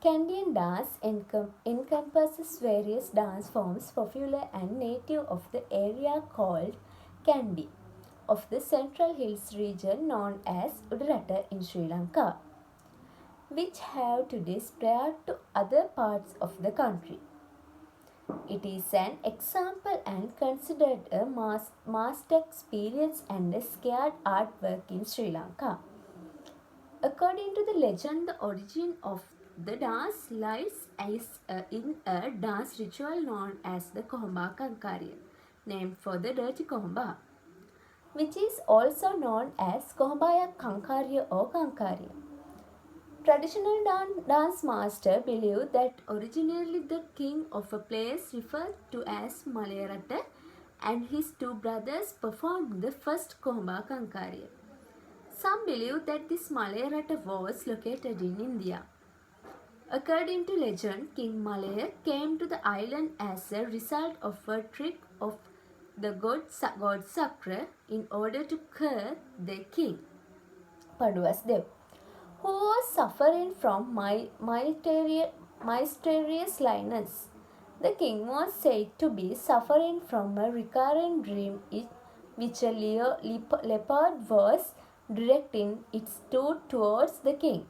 Kandyan dance encompasses various dance forms popular and native of the area called Kandy of the Central Hills region known as Udurata in Sri Lanka, which have today spread to other parts of the country. It is an example and considered a master experience and a scared artwork in Sri Lanka. According to the legend, the origin of the dance lies in a dance ritual known as the Kohomba Kankarya, named for the dirty Kohomba, which is also known as Kohombaya Kankarya or Kankarya. Traditional dance master believed that originally the king of a place referred to as Malayaratta and his two brothers performed the first Kohomba Kankarya. Some believe that this Malayaratta was located in India. According to legend, King Malaya came to the island as a result of a trick of the god Sakra in order to cure the king, Paduvasdev, who was suffering from mysterious illness. The king was said to be suffering from a recurrent dream in which a leopard was directing its tooth towards the king,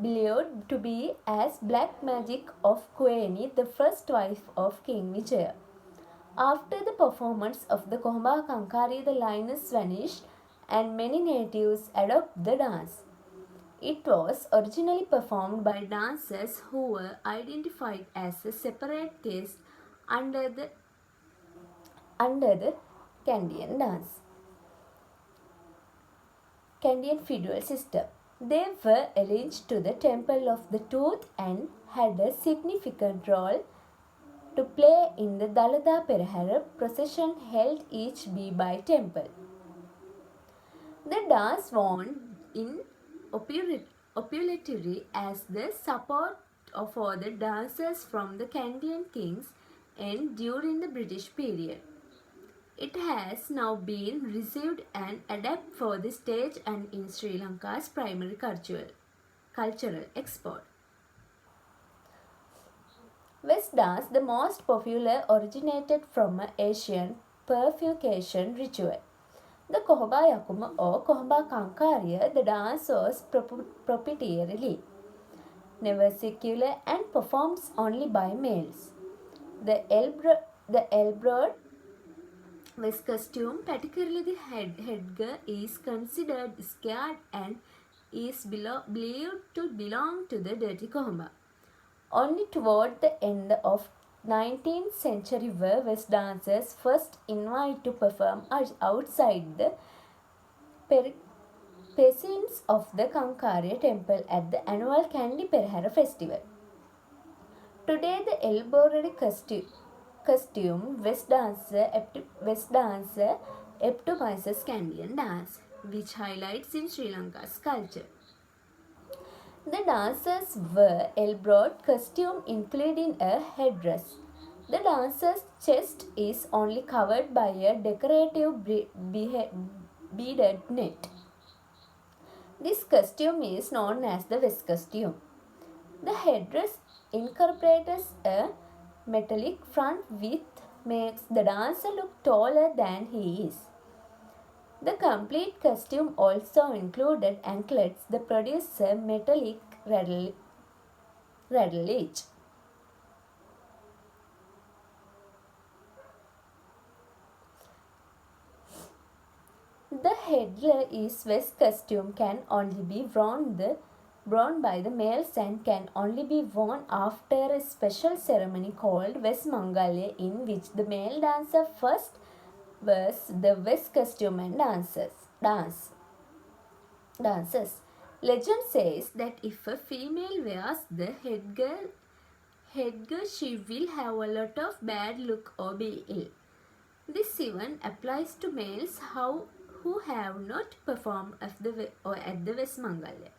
believed to be as black magic of Queni, the first wife of King Vijaya. After the performance of the Kohomba Kankari, the lioness vanished and many natives adopted the dance. It was originally performed by dancers who were identified as a separate caste under the Kandyan dance. Kandyan feudal system. They were alleged to the temple of the tooth and had a significant role to play in the Dalada Perahara procession held each year by temple. The dance won in popularity as the support for the dancers from the Kandyan kings and during the British period. It has now been received and adapted for the stage and in Sri Lanka's primary cultural export. West dance, the most popular, originated from an Asian purification ritual. The Kohomba Yakuma or Kohomba Kankarya, the dance was proprietarily, never secular and performed only by males. The elaborate West costume, particularly the headgear, is considered scared and is believed to belong to the dirty Kohomba. Only toward the end of 19th century were West dancers first invited to perform outside the precincts of the Kankarya temple at the annual Kandi Perahara festival. Today, the elaborate costume West dancer epitomizes Kandyan dance, which highlights in Sri Lanka's culture. The dancers wear elaborate costume including a headdress. The dancer's chest is only covered by a decorative beaded net. This costume is known as the West costume. The headdress incorporates a metallic front which makes the dancer look taller than he is. The complete costume also included anklets that produce a metallic rattleage. The headgear is West costume can only be worn by the males and can only be worn after a special ceremony called West Mangalya, in which the male dancer first wears the West costume and dances. Legend says that if a female wears the headgear, she will have a lot of bad luck or be ill. This even applies to males who have not performed at the West Mangalya.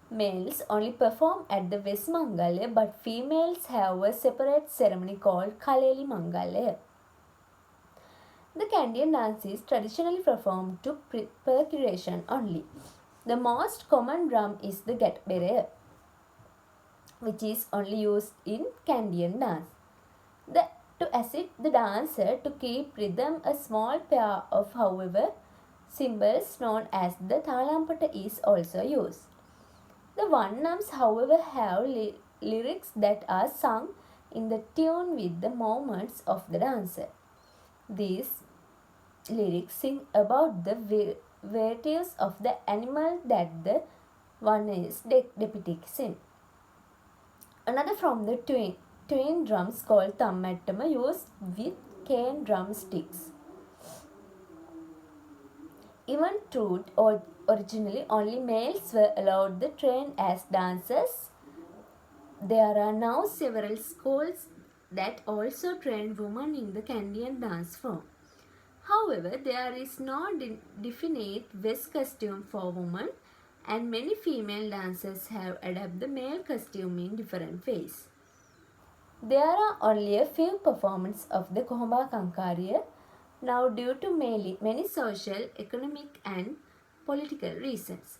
Males only perform at the West Mangalya, but females have a separate ceremony called Kaleli Mangalya. The Kandyan dance is traditionally performed to percussion only. The most common drum is the gatbere. which is only used in Kandyan dance. To assist the dancer to keep rhythm, a small pair of, however, cymbals known as the talampata is also used. The one-nams, however, have lyrics that are sung in the tune with the movements of the dancer. These lyrics sing about the virtues of the animal that the one is depicting. Another from the twin drums called tammattama used with cane drumsticks. Even though originally only males were allowed to train as dancers, there are now several schools that also train women in the Kandyan dance form. However, there is no definite West costume for women, and many female dancers have adapted the male costume in different ways. There are only a few performances of the Kohomba Kankariya now due to many social, economic and political reasons.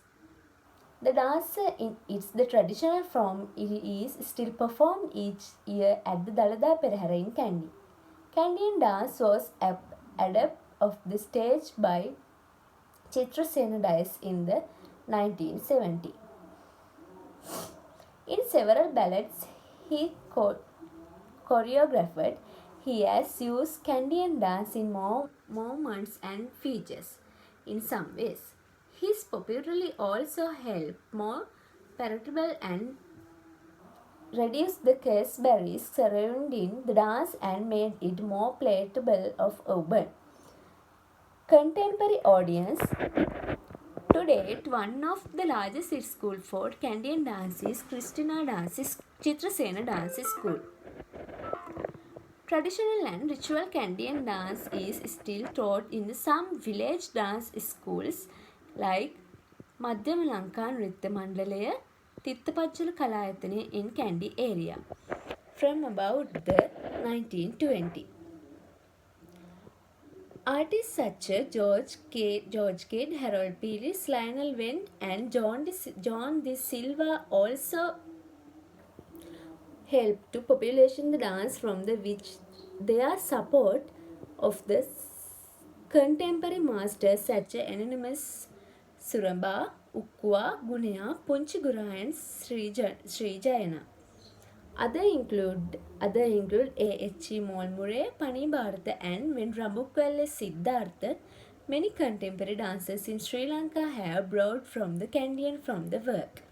The dance in the traditional form is still performed each year at the Dalada Perahara in Kandy. Kandyan dance was adapted of the stage by Chitrasena Dice in the 1970. In several ballets he choreographed, he has used Kandyan dance in more movements and features. In some ways, his popularity also helped more palatable and reduced the case barriers surrounding the dance and made it more palatable of urban contemporary audience. To date, one of the largest school for Kandyan dance is Christina Dance's Chitrasena Dance School. Traditional and ritual Kandyan dance is still taught in some village dance schools like Madhyama Lanka Nritya Mandalaya, Tittapajjala Kalayatane in Kandy area from about the 1920. Artists such as George Cade, Harold Pierce, Lionel Wendt and John de Silva also helped to population the dance from the which their support of the contemporary masters such as anonymous Suramba, Ukwa, Gunaya, Punchigura and Sri Jayana. Other include A.H.E. Molmure, Pani Bharata and when Rambukwelle Siddhartha. Many contemporary dancers in Sri Lanka have brought from the Kandyan from the work.